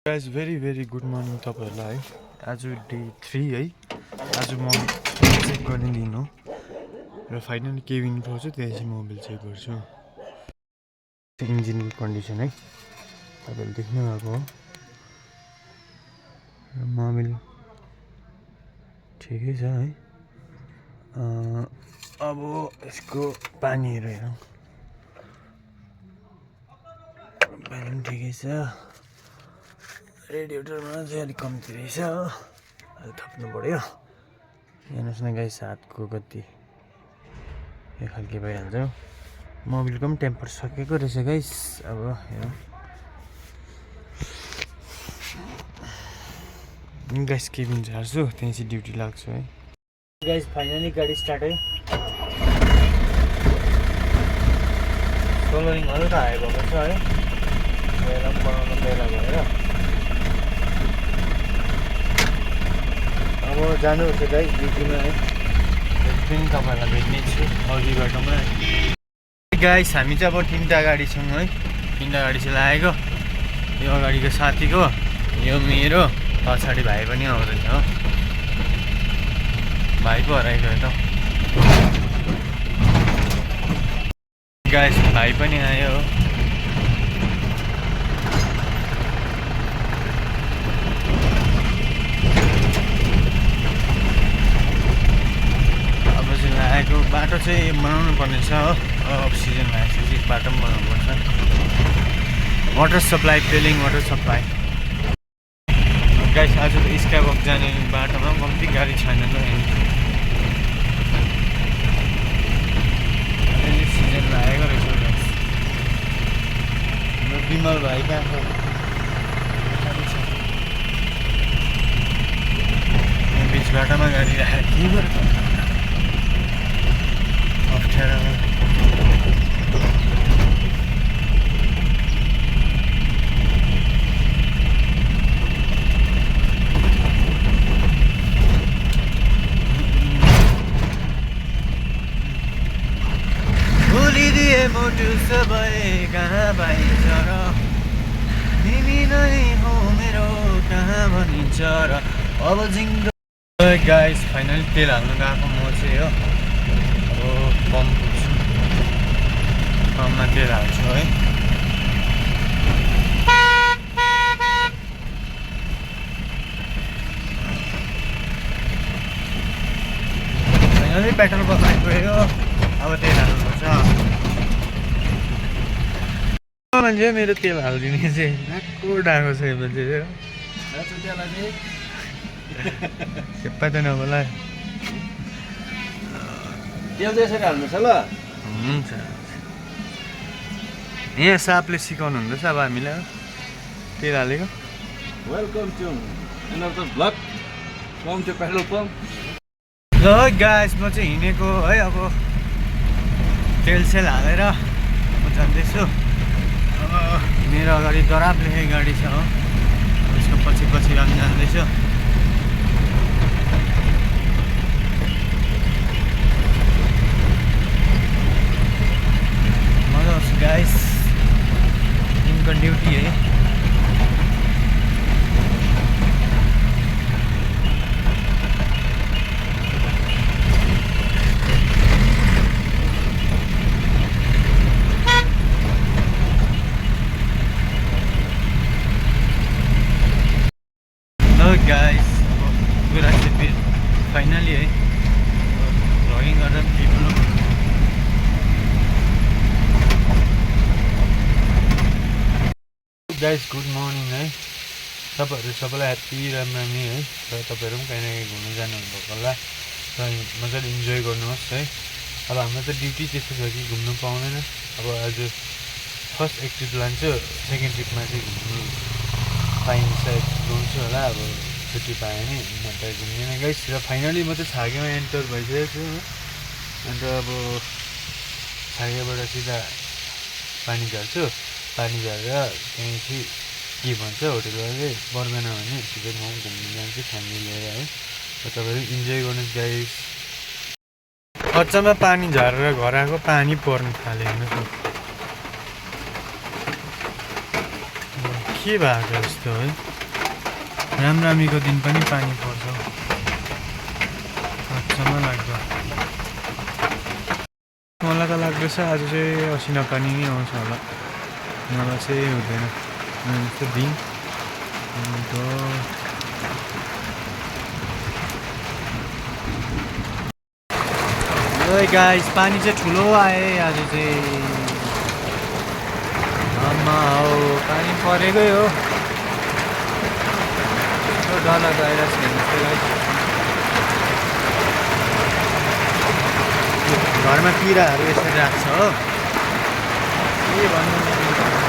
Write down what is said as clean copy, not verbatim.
Guys very good morning तपाईँहरूलाई आज day 3 है। आज म चेक गर्ने दिन हो र फाइनली केबिन पाउँछु त्यहाँपछि मोबिल चेक गर्छु। इन्जिनको कन्डिसन है तपाईँले देख्नुभएको हो र मोबिल ठिकै छ है। अब यसको पानीहरू हेरौँ, पानी पनि ठिकै छ। रेडिएटरमा चाहिँ अलिक कम्ती रहेछ हो, अलिक थप्नु पऱ्यो। हेर्नुहोस् न गाइस, हातको गति यो खालके भइहाल्छ। मोबिलको पनि टेम्पर सकेको रहेछ गाइस। अब हेरौँ गाइस, केबिन झार्छु त्यहाँपछि ड्युटी लाग्छु है। गाइस फाइनली गाडी स्टार्ट है। सोलरिङ हल्का हाई भएको छ है, बेला पनि बनाउनु बेला भएर अब जानुपर्छ गाइस ड्युटीमा है। पनि तपाईँहरूलाई भेट्ने छु अघि बाटोमा। गाइस हामी चाहिँ अब 3टा गाडी छौँ है। 3टा गाडी चाहिँ लागेको, यो अगाडिको साथीको, यो मेरो, पछाडि भाइ पनि आउँदैछ हो। भाइ पो हराइगयो त गाइस, भाइ पनि आयो हो। लागेको बाटो चाहिँ बनाउनु पर्ने छ हो। अफ सिजन लागेपछि बाटो पनि बनाउनु पर्छ। Water supply, Pelling water supply. Guys आज स्काइवक जाने बाटोमा कम्ती गाडी छैन त। सिजन लागेको रहेछ गाइस। विमल भाइ कहाँ छ? बिच बाटोमा गाडी राखेर के गर्छ अप्ठ्यारो। भुलिदिए मोटु सबै कहाँ पाइन्छ र, तिमी नै हो मेरो कहाँ भनिन्छ र। अब जिङ्गो गाइस फाइनली तेल हाल्नु गएको म चाहिँ हो। पम्प पुग्छु, पम्पमा तेल हाल्छु है। फाइनली पेट्रोल पम्प आइपुग्यो, अब तेल हाल्नुपर्छ। मान्छे मेरो तेल हालिदिने चाहिँ को डाको छ यो मान्छे चाहिँ। सेप्पा त नबोला, तेल चाहिँ यसरी हाल्नुहोस् ल। हुन्छ। यहाँ सापले सिकाउनु हुँदैछ अब हामीलाई तेल हालेको। Welcome to another blog from to petrol pump. ल गाइस, म चाहिँ हिँडेको है। अब तेल सेल हालेर म जाँदैछु। अब मेरो अगाडि दराब लेखेको गाडी छ हो, उसको पछि पछि पनि जाँदैछु। गाइस इनको ड्यूटी है। गाइस कुरा चाहिँ फाइनली है भ्लगिङ गरेर टिप्नु। गाइस गुड मर्निङ है। तपाईँहरू सबैलाई ह्याप्पी रामरामी है। र तपाईँहरू पनि कहीँ न कहीँ घुम्नु जानुभएको होला, र मजाले इन्जोय गर्नुहोस् है। अब हाम्रो त ड्युटी त्यस्तो छ कि घुम्नु पाउँदैन। अब आज फर्स्ट एक ट्रिप लान्छु, सेकेन्ड ट्रिपमा चाहिँ घुम्नु पाइन्छ, घुम्छु होला। अब छुट्टी पाएँ नि नत्र घुम्दिनँ गाइस। र फाइनली म चाहिँ छागेमा एन्टर भइसकेको छु। अन्त अब छागेबाट सिधा पानी झार्छु, पानी झारेर त्यहाँदेखि के भन्छ होटेलवाले बर्मेन भने सिधै म घुम्नु जान्छु फ्यामिली लिएर है। र तपाईँहरू इन्जोय गर्नुहोस् गाइस। खर्चमा पानी झारेर घर आएको पानी पर्नु थाल्यो हेर्नुहोस् न। के भएको जस्तो है रामरामीको दिन पनि पानी पर्छ अचम्म लाग्दो मलाई त लाग्दैछ आज चाहिँ असिना पानी नै आउँछ होला नभए चाहिँ हुँदैन यस्तो दिन गाइस पानी चाहिँ ठुलो आयो आज चाहिँ आमा हो पानी परेकै हो डर गइरहेको छ घरमा किराहरू यसरी राख्छ हो के भन्नु